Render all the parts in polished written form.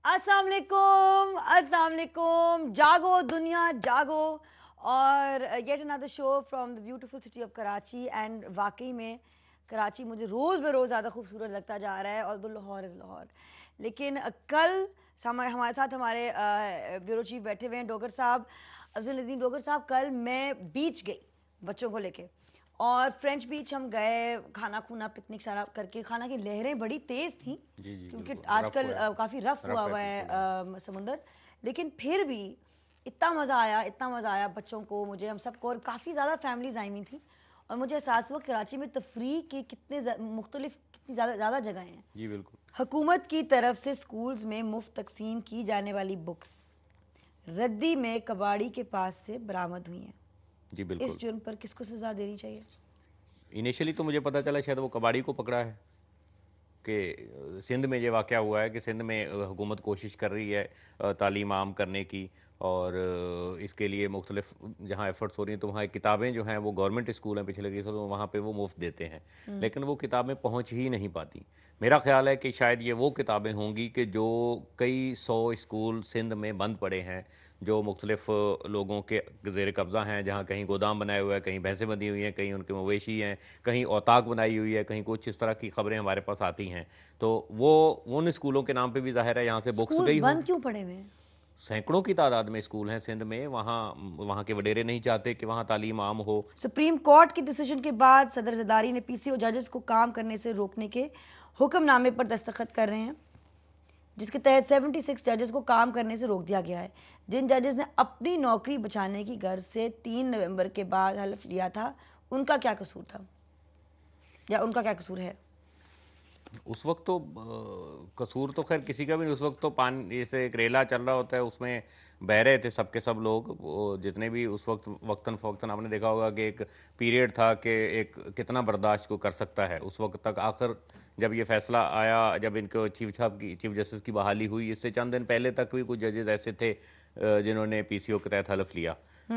अस्सलाम वालेकुम, अस्सलाम वालेकुम, जागो दुनिया जागो। और yet another show from the beautiful city of Karachi. And वाकई में कराची मुझे रोज़ ब रोज़ ज़्यादा खूबसूरत लगता जा रहा है, और लाहौर इज़ लाहौर। लेकिन कल हमारे साथ हमारे ब्यूरो चीफ बैठे हुए हैं डोगर साहब, अफजल नदीम डोगर साहब। कल मैं बीच गई बच्चों को लेके, और फ्रेंच बीच हम गए, खाना खूना पिकनिक सारा करके। खाना की लहरें बड़ी तेज थी जी, जी, क्योंकि बिल्कुल, रफ़ आजकल हुआ है। काफ़ी रफ हुआ रफ़ है हुआ बिल्कुल, हाँ। है समुंदर। लेकिन फिर भी इतना मज़ा आया, इतना मज़ा आया बच्चों को, मुझे, हम सबको। और काफ़ी ज़्यादा फैमिलीज आई हुई थी, और मुझे एहसास हुआ कराची में तफरीह के कितने मुख्तलिफ, कितनी ज़्यादा जगह हैं। जी, बिल्कुल। हुकूमत की तरफ से स्कूल्स में मुफ्त तकसीम की जाने वाली बुक्स रद्दी में कबाड़ी के पास से बरामद हुई हैं। जी, इस बिल्कुल। जुर्म पर किसको सजा देनी चाहिए? इनिशियली तो मुझे पता चला शायद वो कबाड़ी को पकड़ा है कि सिंध में ये वाक़या हुआ है कि सिंध में हुकूमत कोशिश कर रही है तालीम आम करने की, और इसके लिए मुख्तलिफ जहाँ एफ़र्ट्स हो रही हैं, तो वहाँ किताबें जो हैं वो गवर्नमेंट स्कूल हैं पिछले कई सालों, वहाँ पे वो मुफ़्त देते हैं। लेकिन वो किताबें पहुँच ही नहीं पाती। मेरा ख़्याल है कि शायद ये वो किताबें होंगी कि जो कई 100 स्कूल सिंध में बंद पड़े हैं, जो मुख्तलिफ लोगों के ज़ेर कब्ज़ा हैं, जहाँ कहीं गोदाम बनाए हुए हैं, कहीं भैंसें बंधी हुई हैं, कहीं उनके मवेशी हैं, कहीं औताक बनाई हुई है, कहीं कुछ इस तरह की खबरें हमारे पास आती हैं। तो वो उन स्कूलों के नाम पे भी ज़ाहिर है यहाँ से बुक्स स्कूल्स गई बंद होंगी। क्यों पड़े हुए हैं? सैकड़ों की तादाद में स्कूल हैं सिंध में, वहाँ वहाँ के वडेरे नहीं चाहते कि वहाँ तालीम आम हो। सुप्रीम कोर्ट की डिसीजन के बाद सदर जरदारी ने पीसीओ जजेस को काम करने से रोकने के हुक्मनामे पर दस्तखत कर रहे हैं, जिसके तहत 76 जजेस को काम करने से रोक दिया गया है। जिन जजेस ने अपनी नौकरी बचाने की गर्ज से 3 नवंबर के बाद हल्फ लिया था, उनका क्या कसूर था, या उनका क्या कसूर है? उस वक्त तो कसूर तो खैर किसी का भी नहीं। उस वक्त तो पान जैसे एक रेला चल रहा होता है, उसमें बह रहे थे सबके सब लोग, वो जितने भी उस वक्त वक्तन फ़वक्तन आपने देखा होगा कि एक पीरियड था कि एक कितना बर्दाश्त को कर सकता है। उस वक्त तक आखिर जब ये फैसला आया, जब इनको चीफ जस्टिस की बहाली हुई, इससे चंद दिन पहले तक भी कुछ जजेस ऐसे थे जिन्होंने पीसीओ के तहत हलफ लिया।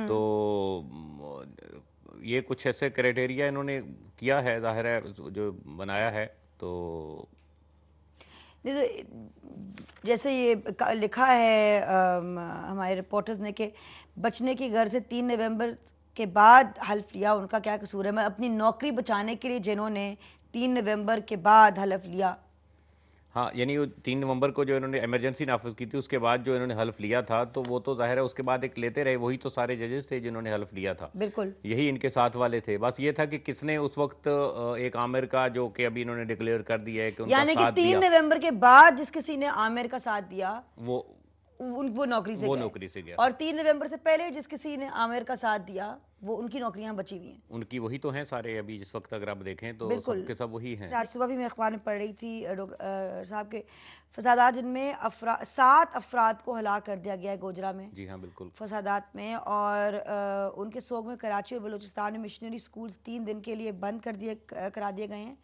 तो ये कुछ ऐसे क्राइटेरिया इन्होंने किया है, जाहिर है जो बनाया है। तो जैसे ये लिखा है हमारे रिपोर्टर्स ने कि बचने की घर से 3 नवंबर के बाद हल्फ लिया, उनका क्या कसूर है? मैं अपनी नौकरी बचाने के लिए जिन्होंने 3 नवंबर के बाद हल्फ लिया। हाँ, यानी वो 3 नवंबर को जो इन्होंने इमरजेंसी नाफिज की थी, उसके बाद जो इन्होंने हल्फ लिया था, तो वो तो जाहिर है उसके बाद एक लेते रहे, वही तो सारे जजेस थे जिन्होंने हल्फ लिया था। बिल्कुल। यही इनके साथ वाले थे। बस ये था कि किसने उस वक्त एक आमिर का, जो कि अभी इन्होंने डिक्लेयर कर दिया है कि उनका यानी कि साथ 3 दिया, नवंबर के बाद जिस किसी ने आमिर का साथ दिया, वो वो नौकरी से वो गए। नौकरी से गया। और 3 नवंबर से पहले जिस किसी ने आमिर का साथ दिया, वो उनकी नौकरियां बची हुई हैं। उनकी वही तो हैं सारे, अभी जिस वक्त अगर आप देखें तो बिल्कुल। सबके सब वही हैं। आज सुबह भी मैं अखबार में पढ़ रही थी साहब के फसादात, जिनमें 7 अफराद को हलाक कर दिया गया है गोजरा में जी हाँ, बिल्कुल। फसादात में। और उनके सोग में कराची और बलूचिस्तान में मिशनरी स्कूल्स 3 दिन के लिए बंद करा दिए गए हैं।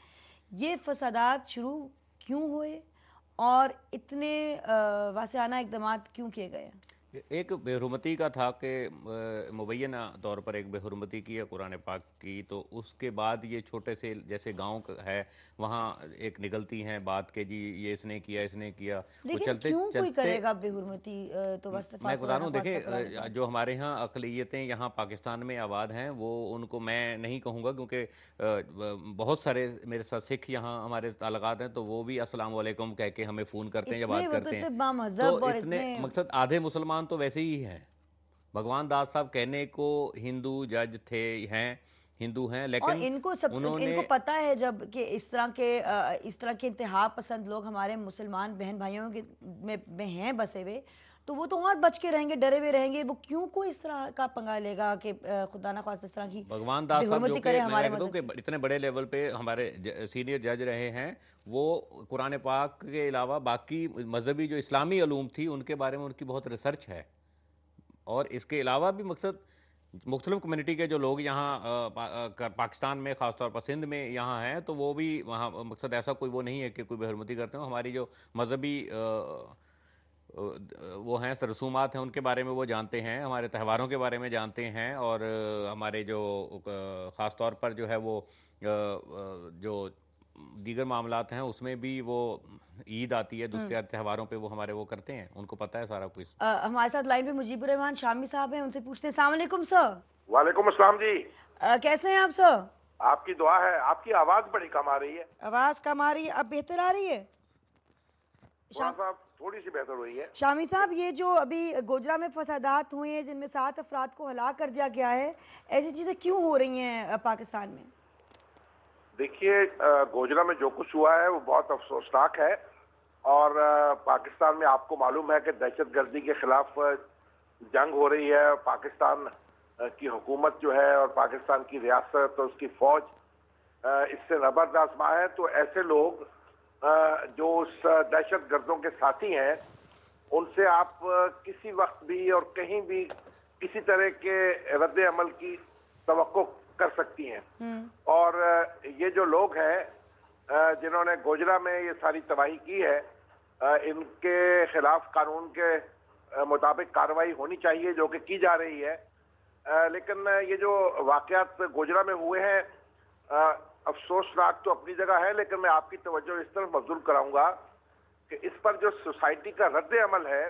ये फसादात शुरू क्यों हुए, और इतने वासियाना इकदाम क्यों किए गए हैं? एक बेहुरमती का था कि मुबैना तौर पर एक बेहुरमती की है कुरान पाक की, तो उसके बाद ये छोटे से जैसे गांव है, वहाँ एक निकलती हैं बात के जी ये इसने किया, इसने किया। वो लेकिन चलते क्यों कोई चलते करेगा बेहुरमती? तो बस मैं बता रहा हूँ, ख्वास्ता देखिए खुदा ने कहा। जो हमारे यहाँ अक़लियतें यहाँ पाकिस्तान में आबाद हैं, वो उनको मैं नहीं कहूँगा, क्योंकि बहुत सारे मेरे साथ सिख यहाँ हमारे ताल्लुकात हैं, तो वो भी अस्सलाम वालेकुम कह के हमें फ़ोन करते हैं या इतने बात वो तो करते हैं। इतने तो बामहजब और इतने इतने। मकसद आधे मुसलमान तो वैसे ही हैं। भगवान दास साहब कहने को हिंदू जज थे, हैं, हिंदू हैं, और लेकिन उन्होंने इनको पता है जब कि इस तरह के इंतहा पसंद लोग हमारे मुसलमान बहन भाइयों के में हैं बसे हुए, तो वो तो और बच के रहेंगे, डरे हुए रहेंगे। वो क्यों कोई इस तरह का पंगा लेगा कि खुदा ना खास्ता इस तरह की भगवान दास साहब जो बेहुरमती कि करे हमारे मैं कहता हूँ मजहब कि की? इतने बड़े लेवल पे हमारे सीनियर जज रहे हैं, वो कुरान पाक के अलावा बाकी मजहबी जो इस्लामी अलूम थी उनके बारे में उनकी बहुत रिसर्च है। और इसके अलावा भी मकसद मुख्तलिफ कम्युनिटी के जो लोग यहाँ पाकिस्तान में, ख़ासतौर पर सिंध में यहाँ हैं, तो वो भी वहाँ मकसद ऐसा कोई वो नहीं है कि कोई बेहरमती करते हो। हमारी जो मजहबी वो हैं, रसूमात हैं, उनके बारे में वो जानते हैं, हमारे त्योहारों के बारे में जानते हैं, और हमारे जो ख़ास तौर पर जो है वो जो दीगर मामलात हैं उसमें भी वो ईद आती है, दूसरे त्योहारों पे वो हमारे वो करते हैं, उनको पता है सारा कुछ। हमारे साथ लाइन पे मुजीबुर रहमान शामी साहब हैं, उनसे पूछते हैं। अस्सलाम वालेकुम सर। वालेकुम अस्सलाम जी। कैसे हैं आप सर? आपकी दुआ है। आपकी आवाज बड़ी कम आ रही है। आवाज कम आ रही है, अब बेहतर आ रही है? थोड़ा सा थोड़ी सी बेहतर हुई है। शामी साहब, ये जो अभी गोजरा में फसादात हुए हैं जिनमें 7 अफराद को हलाक कर दिया गया है, ऐसी चीजें क्यों हो रही हैं पाकिस्तान में? देखिए, गोजरा में जो कुछ हुआ है वो बहुत अफसोसनाक है। और पाकिस्तान में आपको मालूम है कि दहशतगर्दी के खिलाफ जंग हो रही है। पाकिस्तान की हुकूमत जो है और पाकिस्तान की रियासत और उसकी फौज इससे रबर आजमा है। तो ऐसे लोग जो उस दहशतगर्दों के साथी हैं, उनसे आप किसी वक्त भी और कहीं भी किसी तरह के रद्द अमल की तवक्को कर सकती हैं। और ये जो लोग हैं जिन्होंने गोजरा में ये सारी तबाही की है, इनके खिलाफ कानून के मुताबिक कार्रवाई होनी चाहिए, जो कि की जा रही है। लेकिन ये जो वाकयात गोजरा में हुए हैं, अफसोसनाक तो अपनी जगह है, लेकिन मैं आपकी तवज्जो इस तरफ मबजूल कराऊंगा कि इस पर जो सोसाइटी का रद्द अमल है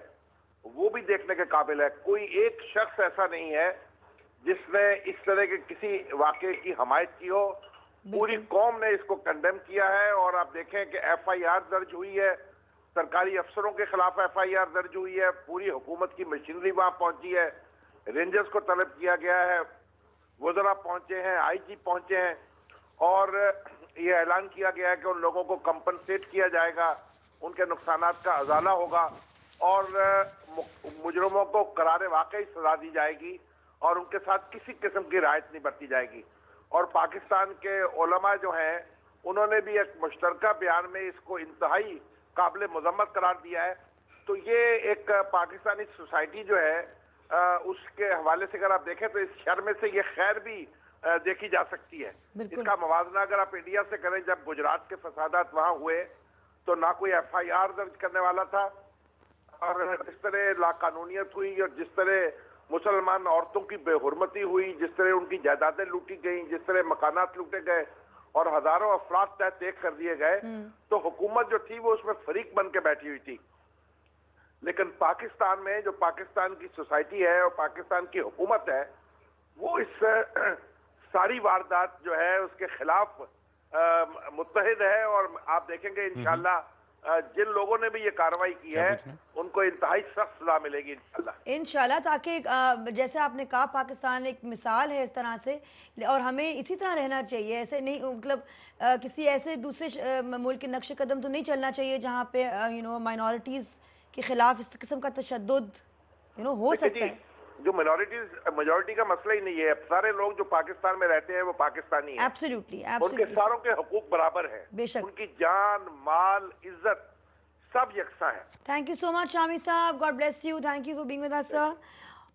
वो भी देखने के काबिल है। कोई एक शख्स ऐसा नहीं है जिसने इस तरह के किसी वाकये की हमायत की हो। पूरी कौम ने इसको कंडेम किया है। और आप देखें कि FIR दर्ज हुई है, सरकारी अफसरों के खिलाफ FIR दर्ज हुई है, पूरी हुकूमत की मशीनरी वहां पहुंची है, रेंजर्स को तलब किया गया है, वज़रा पहुंचे हैं, IG पहुंचे हैं, और ये ऐलान किया गया है कि उन लोगों को कंपनसेट किया जाएगा, उनके नुकसानात का अजाला होगा और मुजरमों को करारे वाकई सजा दी जाएगी और उनके साथ किसी किस्म की रायत नहीं बरती जाएगी। और पाकिस्तान के उलमा जो हैं, उन्होंने भी एक मुश्तरका बयान में इसको इंतहाई काबिल मजम्मत करार दिया है। तो ये एक पाकिस्तानी सोसाइटी जो है उसके हवाले से अगर आप देखें तो इस शर में से ये खैर भी देखी जा सकती है। इसका मवाजना अगर आप इंडिया से करें, जब गुजरात के फसादात वहां हुए तो ना कोई FIR दर्ज करने वाला था, और जिस तरह लाकानूनियत हुई और जिस तरह मुसलमान औरतों की बेहुरमती हुई, जिस तरह उनकी जायदादें लूटी गई, जिस तरह मकानात लूटे गए और हजारों अफराद तहत कर दिए गए, तो हुकूमत जो थी वो उसमें फरीक बन के बैठी हुई थी। लेकिन पाकिस्तान में जो पाकिस्तान की सोसाइटी है और पाकिस्तान की हुकूमत है, वो इस सारी वारदात जो है उसके खिलाफ मुत्तहिद है। और आप देखेंगे इंशाल्लाह जिन लोगों ने भी ये कार्रवाई की है उनको इंतहाई सख्त सजा मिलेगी इंशाल्लाह। ताकि जैसे आपने कहा, पाकिस्तान एक मिसाल है इस तरह से, और हमें इसी तरह रहना चाहिए। ऐसे नहीं, मतलब किसी ऐसे दूसरे मुल्क के नक्शे कदम तो नहीं चलना चाहिए जहाँ पे माइनॉरिटीज के खिलाफ इस किस्म का तशद्दुद हो सकता है। जो मेजॉरिटी का मसला ही नहीं है। सारे लोग जो पाकिस्तान में रहते हैं वो पाकिस्तानी हैं। एब्सोल्युटली, उनके सारों के हकूक बराबर है, बेशक। उनकी जान, माल, इज्जत सब यकसा है। Thank you so much Shami साहब, God bless you, thank you for being with us sir.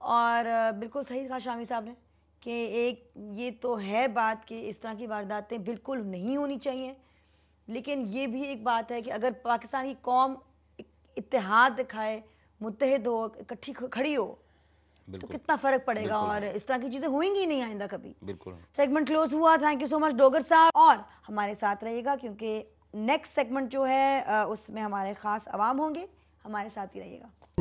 और बिल्कुल सही कहा शामी साहब ने कि एक ये तो है बात कि इस तरह की वारदातें बिल्कुल नहीं होनी चाहिए, लेकिन ये भी एक बात है कि अगर पाकिस्तान की कौम इत्तेहाद दिखाए, मुत्तहिद हो, इकट्ठी खड़ी हो, तो कितना फर्क पड़ेगा और इस तरह की चीजें होंगी ही नहीं आइंदा कभी। बिल्कुल। सेगमेंट क्लोज हुआ। Thank you so much Dogar साहब, और हमारे साथ रहिएगा क्योंकि नेक्स्ट सेगमेंट जो है उसमें हमारे खास अवाम होंगे। हमारे साथ ही रहिएगा।